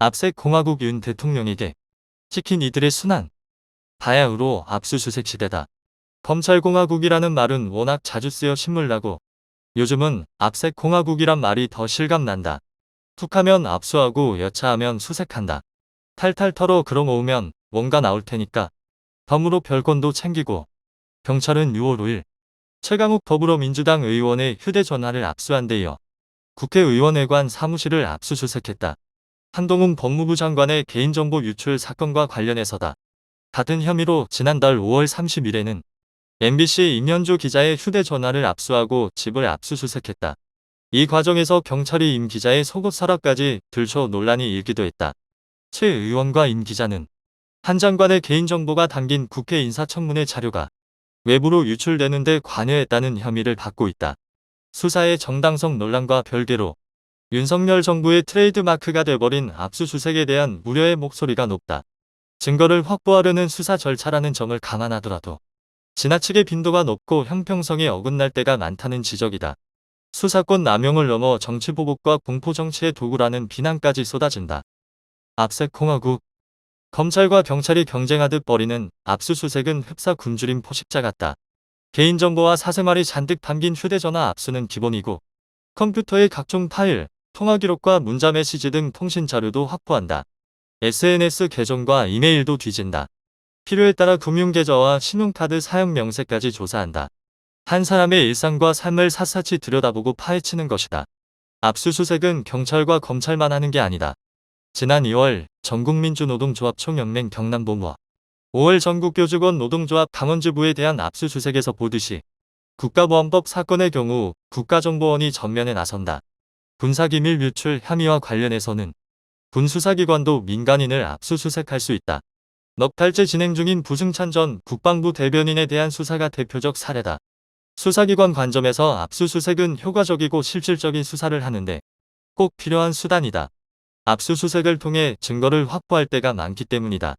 압색공화국 윤 대통령에게 찍힌 이들의 순환. 바야흐로 압수수색 시대다. 검찰공화국이라는 말은 워낙 자주 쓰여 신물나고 요즘은 압색공화국이란 말이 더 실감난다. 툭하면 압수하고 여차하면 수색한다. 탈탈 털어 걸어모으면 뭔가 나올 테니까 덤으로 별건도 챙기고. 경찰은 6월 5일 최강욱 더불어민주당 의원의 휴대전화를 압수한 데 이어 국회의원회관 사무실을 압수수색했다. 한동훈 법무부 장관의 개인정보 유출 사건과 관련해서다. 같은 혐의로 지난달 5월 30일에는 MBC 임현주 기자의 휴대전화를 압수하고 집을 압수수색했다. 이 과정에서 경찰이 임 기자의 속옷 서랍까지 들춰 논란이 일기도 했다. 최 의원과 임 기자는 한 장관의 개인정보가 담긴 국회 인사청문회 자료가 외부로 유출되는 데 관여했다는 혐의를 받고 있다. 수사의 정당성 논란과 별개로 윤석열 정부의 트레이드마크가 돼버린 압수수색에 대한 우려의 목소리가 높다. 증거를 확보하려는 수사 절차라는 점을 감안하더라도 지나치게 빈도가 높고 형평성에 어긋날 때가 많다는 지적이다. 수사권 남용을 넘어 정치보복과 공포정치의 도구라는 비난까지 쏟아진다. 압색공화국. 검찰과 경찰이 경쟁하듯 벌이는 압수수색은 흡사 굶주린 포식자 같다. 개인정보와 사생활이 잔뜩 담긴 휴대전화 압수는 기본이고 컴퓨터의 각종 파일, 통화기록과 문자메시지 등 통신자료도 확보한다. SNS 계정과 이메일도 뒤진다. 필요에 따라 금융계좌와 신용카드 사용 명세까지 조사한다. 한 사람의 일상과 삶을 샅샅이 들여다보고 파헤치는 것이다. 압수수색은 경찰과 검찰만 하는 게 아니다. 지난 2월 전국민주노동조합 총연맹 경남본부와 5월 전국교직원 노동조합 강원지부에 대한 압수수색에서 보듯이 국가보안법 사건의 경우 국가정보원이 전면에 나선다. 군사기밀 유출 혐의와 관련해서는 군 수사기관도 민간인을 압수수색할 수 있다. 넉 달째 진행 중인 부승찬 전 국방부 대변인에 대한 수사가 대표적 사례다. 수사기관 관점에서 압수수색은 효과적이고 실질적인 수사를 하는데 꼭 필요한 수단이다. 압수수색을 통해 증거를 확보할 때가 많기 때문이다.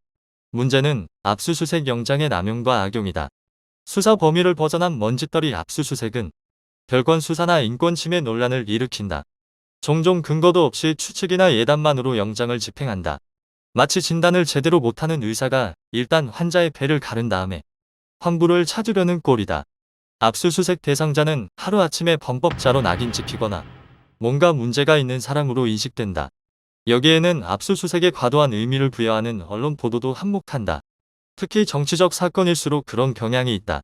문제는 압수수색 영장의 남용과 악용이다. 수사 범위를 벗어난 먼지떨이 압수수색은 별건 수사나 인권침해 논란을 일으킨다. 종종 근거도 없이 추측이나 예단만으로 영장을 집행한다. 마치 진단을 제대로 못하는 의사가 일단 환자의 배를 가른 다음에 환부를 찾으려는 꼴이다. 압수수색 대상자는 하루아침에 범법자로 낙인 찍히거나 뭔가 문제가 있는 사람으로 인식된다. 여기에는 압수수색에 과도한 의미를 부여하는 언론 보도도 한몫한다. 특히 정치적 사건일수록 그런 경향이 있다.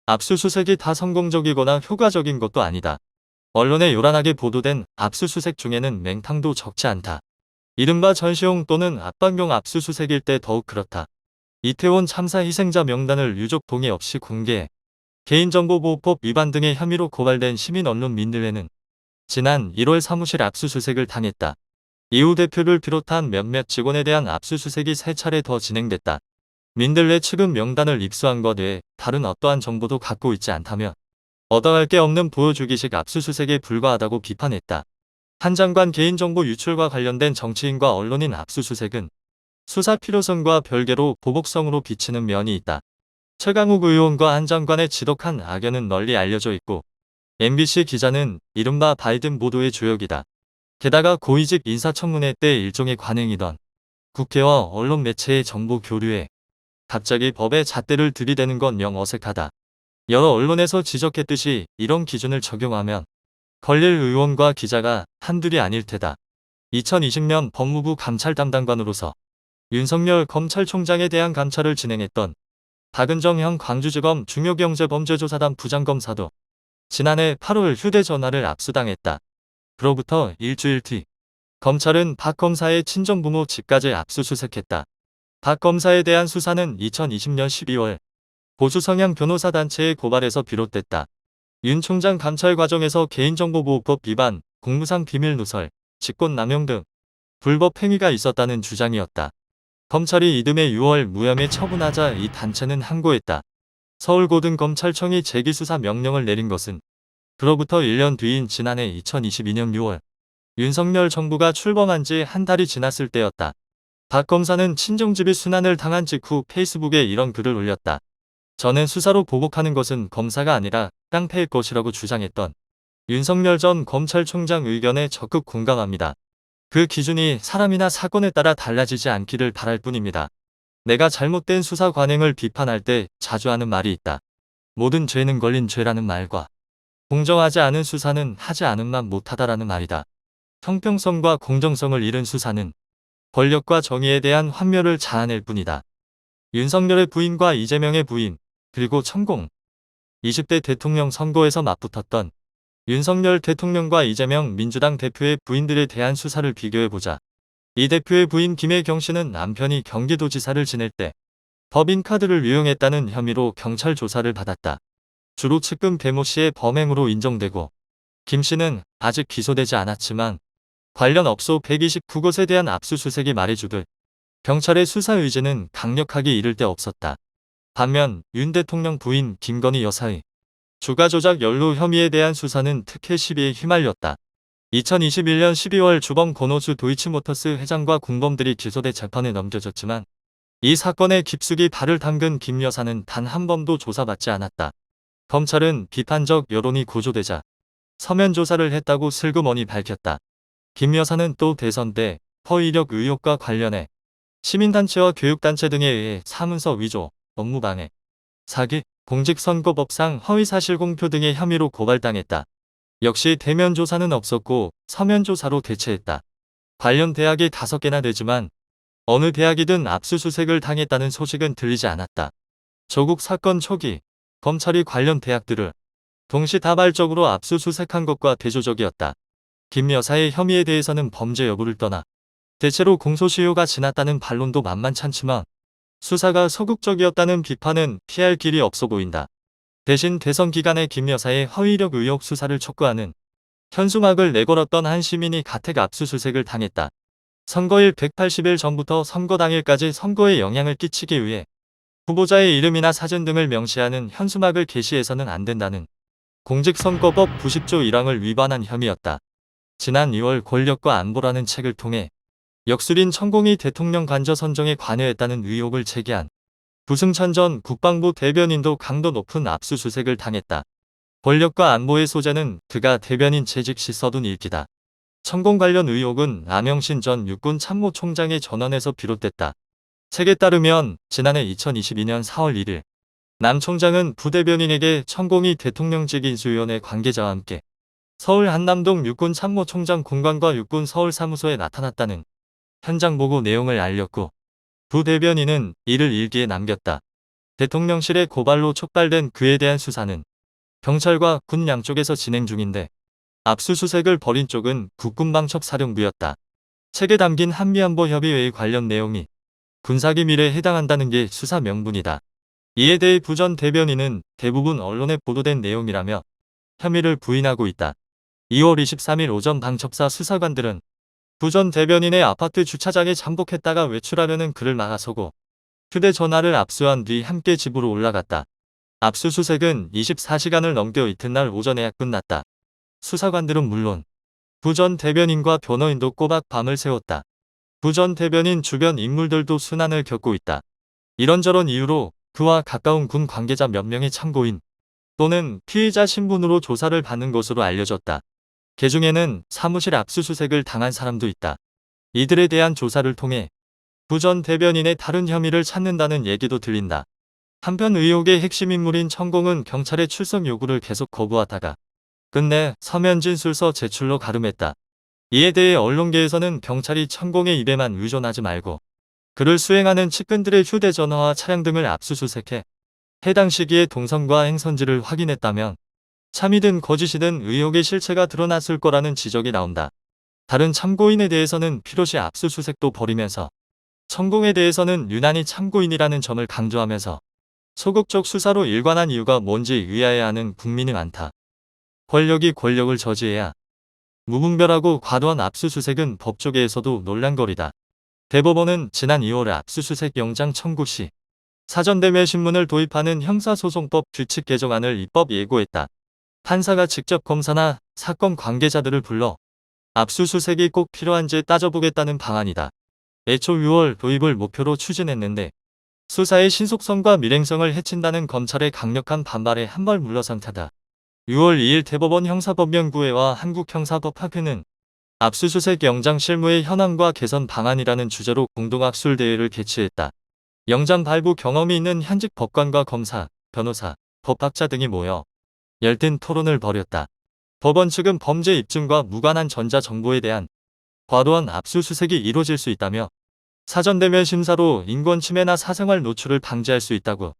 압수수색이 다 성공적이거나 효과적인 것도 아니다. 언론에 요란하게 보도된 압수수색 중에는 맹탕도 적지 않다. 이른바 전시용 또는 압박용 압수수색일 때 더욱 그렇다. 이태원 참사 희생자 명단을 유족 동의 없이 공개해 개인정보보호법 위반 등의 혐의로 고발된 시민 언론 민들레는 지난 1월 사무실 압수수색을 당했다. 이후 대표를 비롯한 몇몇 직원에 대한 압수수색이 3차례 더 진행됐다. 민들레 측은 명단을 입수한 것 외에 다른 어떠한 정보도 갖고 있지 않다며 얻어갈 게 없는 보여주기식 압수수색에 불과하다고 비판했다. 한 장관 개인정보 유출과 관련된 정치인과 언론인 압수수색은 수사 필요성과 별개로 보복성으로 비치는 면이 있다. 최강욱 의원과 한 장관의 지독한 악연은 널리 알려져 있고 MBC 기자는 이른바 바이든 보도의 주역이다. 게다가 고위직 인사청문회 때 일종의 관행이던 국회와 언론 매체의 정보 교류에 갑자기 법의 잣대를 들이대는 건 영 어색하다. 여러 언론에서 지적했듯이 이런 기준을 적용하면 걸릴 의원과 기자가 한둘이 아닐 테다. 2020년 법무부 감찰 담당관으로서 윤석열 검찰총장에 대한 감찰을 진행했던 박은정 현 광주지검 중요경제범죄조사단 부장검사도 지난해 8월 휴대전화를 압수당했다. 그로부터 일주일 뒤 검찰은 박 검사의 친정부모 집까지 압수수색했다. 박 검사에 대한 수사는 2020년 12월 보수성향 변호사단체의 고발에서 비롯됐다. 윤 총장 감찰 과정에서 개인정보보호법 위반, 공무상 비밀 누설, 직권남용 등 불법 행위가 있었다는 주장이었다. 검찰이 이듬해 6월 무혐의 처분하자 이 단체는 항고했다. 서울고등검찰청이 재기수사 명령을 내린 것은 그로부터 1년 뒤인 지난해 2022년 6월 윤석열 정부가 출범한 지 한 달이 지났을 때였다. 박 검사는 친정집이 순환을 당한 직후 페이스북에 이런 글을 올렸다. 저는 수사로 보복하는 것은 검사가 아니라 깡패일 것이라고 주장했던 윤석열 전 검찰총장 의견에 적극 공감합니다. 그 기준이 사람이나 사건에 따라 달라지지 않기를 바랄 뿐입니다. 내가 잘못된 수사 관행을 비판할 때 자주 하는 말이 있다. 모든 죄는 걸린 죄라는 말과 공정하지 않은 수사는 하지 않음만 못하다라는 말이다. 형평성과 공정성을 잃은 수사는 권력과 정의에 대한 환멸을 자아낼 뿐이다. 윤석열의 부인과 이재명의 부인, 그리고 천공. 20대 대통령 선거에서 맞붙었던 윤석열 대통령과 이재명 민주당 대표의 부인들에 대한 수사를 비교해보자. 이 대표의 부인 김혜경 씨는 남편이 경기도지사를 지낼 때 법인카드를 유용했다는 혐의로 경찰 조사를 받았다. 주로 측근 배모 씨의 범행으로 인정되고, 김 씨는 아직 기소되지 않았지만 관련 업소 129곳에 대한 압수수색이 말해주듯 경찰의 수사 의지는 강력하게 이를 데 없었다. 반면 윤 대통령 부인 김건희 여사의 주가 조작 연루 혐의에 대한 수사는 특혜 시비에 휘말렸다. 2021년 12월 주범 권오수 도이치모터스 회장과 공범들이 기소돼 재판에 넘겨졌지만 이 사건의 깊숙이 발을 담근 김 여사는 단 한 번도 조사받지 않았다. 검찰은 비판적 여론이 고조되자 서면 조사를 했다고 슬그머니 밝혔다. 김 여사는 또 대선 때 허위이력 의혹과 관련해 시민단체와 교육단체 등에 의해 사문서 위조, 업무방해, 사기, 공직선거법상 허위사실공표 등의 혐의로 고발당했다. 역시 대면 조사는 없었고 서면 조사로 대체했다. 관련 대학이 5개나 되지만 어느 대학이든 압수수색을 당했다는 소식은 들리지 않았다. 조국 사건 초기 검찰이 관련 대학들을 동시다발적으로 압수수색한 것과 대조적이었다. 김 여사의 혐의에 대해서는 범죄 여부를 떠나 대체로 공소시효가 지났다는 반론도 만만찮지만 수사가 소극적이었다는 비판은 피할 길이 없어 보인다. 대신 대선 기간에 김 여사의 허위이력 의혹 수사를 촉구하는 현수막을 내걸었던 한 시민이 가택 압수수색을 당했다. 선거일 180일 전부터 선거 당일까지 선거에 영향을 끼치기 위해 후보자의 이름이나 사진 등을 명시하는 현수막을 게시해서는 안 된다는 공직선거법 90조 1항을 위반한 혐의였다. 지난 2월 권력과 안보라는 책을 통해 역술인 천공이 대통령 관저 선정에 관여했다는 의혹을 제기한 부승찬 전 국방부 대변인도 강도 높은 압수수색을 당했다. 권력과 안보의 소재는 그가 대변인 재직 시 써둔 일기다. 천공 관련 의혹은 남영신 전 육군 참모총장의 전원에서 비롯됐다. 책에 따르면 지난해 2022년 4월 1일 남 총장은 부대변인에게 천공이 대통령직 인수위원회 관계자와 함께 서울 한남동 육군 참모총장 공관과 육군 서울사무소에 나타났다는 현장 보고 내용을 알렸고 부대변인은 이를 일기에 남겼다. 대통령실의 고발로 촉발된 그에 대한 수사는 경찰과 군 양쪽에서 진행 중인데 압수수색을 벌인 쪽은 국군방첩사령부였다. 책에 담긴 한미안보협의회의 관련 내용이 군사기밀에 해당한다는 게 수사 명분이다. 이에 대해 부 전 대변인은 대부분 언론에 보도된 내용이라며 혐의를 부인하고 있다. 2월 23일 오전 방첩사 수사관들은 부 전 대변인의 아파트 주차장에 잠복했다가 외출하려는 그를 막아서고 휴대전화를 압수한 뒤 함께 집으로 올라갔다. 압수수색은 24시간을 넘겨 이튿날 오전에야 끝났다. 수사관들은 물론 부 전 대변인과 변호인도 꼬박 밤을 새웠다. 부 전 대변인 주변 인물들도 순환을 겪고 있다. 이런저런 이유로 그와 가까운 군 관계자 몇 명의 참고인 또는 피의자 신분으로 조사를 받는 것으로 알려졌다. 개중에는 사무실 압수수색을 당한 사람도 있다. 이들에 대한 조사를 통해 부 전 대변인의 다른 혐의를 찾는다는 얘기도 들린다. 한편 의혹의 핵심 인물인 천공은 경찰의 출석 요구를 계속 거부하다가 끝내 서면 진술서 제출로 가름했다. 이에 대해 언론계에서는 경찰이 천공의 입에만 의존하지 말고 그를 수행하는 측근들의 휴대전화와 차량 등을 압수수색해 해당 시기의 동선과 행선지를 확인했다면 참이든 거짓이든 의혹의 실체가 드러났을 거라는 지적이 나온다. 다른 참고인에 대해서는 필요시 압수수색도 벌이면서 천공에 대해서는 유난히 참고인이라는 점을 강조하면서 소극적 수사로 일관한 이유가 뭔지 의아해하는 국민이 많다. 권력이 권력을 저지해야 무분별하고 과도한 압수수색은 법조계에서도 논란거리다. 대법원은 지난 2월에 압수수색 영장 청구 시 사전대매 신문을 도입하는 형사소송법 규칙 개정안을 입법 예고했다. 판사가 직접 검사나 사건 관계자들을 불러 압수수색이 꼭 필요한지 따져보겠다는 방안이다. 애초 6월 도입을 목표로 추진했는데 수사의 신속성과 밀행성을 해친다는 검찰의 강력한 반발에 한 발 물러선 타다. 6월 2일 대법원 형사법연구회와 한국형사법학회는 압수수색 영장 실무의 현황과 개선 방안이라는 주제로 공동학술 대회를 개최했다. 영장 발부 경험이 있는 현직 법관과 검사, 변호사, 법학자 등이 모여 열띤 토론을 벌였다. 법원 측은 범죄 입증과 무관한 전자정보에 대한 과도한 압수수색이 이뤄질 수 있다며 사전 대면 심사로 인권 침해나 사생활 노출을 방지할 수 있다고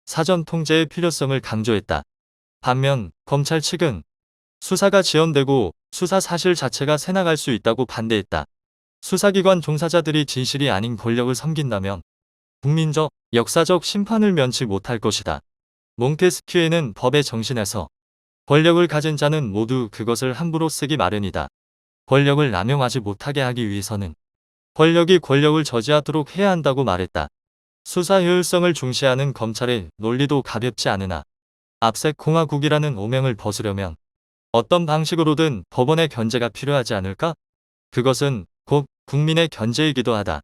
사전 통제의 필요성을 강조했다. 반면 검찰 측은 수사가 지연되고 수사 사실 자체가 새나갈 수 있다고 반대했다. 수사기관 종사자들이 진실이 아닌 권력을 섬긴다면 국민적, 역사적 심판을 면치 못할 것이다. 몽테스큐에는 법의 정신에서 권력을 가진 자는 모두 그것을 함부로 쓰기 마련이다. 권력을 남용하지 못하게 하기 위해서는 권력이 권력을 저지하도록 해야 한다고 말했다. 수사 효율성을 중시하는 검찰의 논리도 가볍지 않으나 압색 공화국이라는 오명을 벗으려면 어떤 방식으로든 법원의 견제가 필요하지 않을까? 그것은 곧 국민의 견제이기도 하다.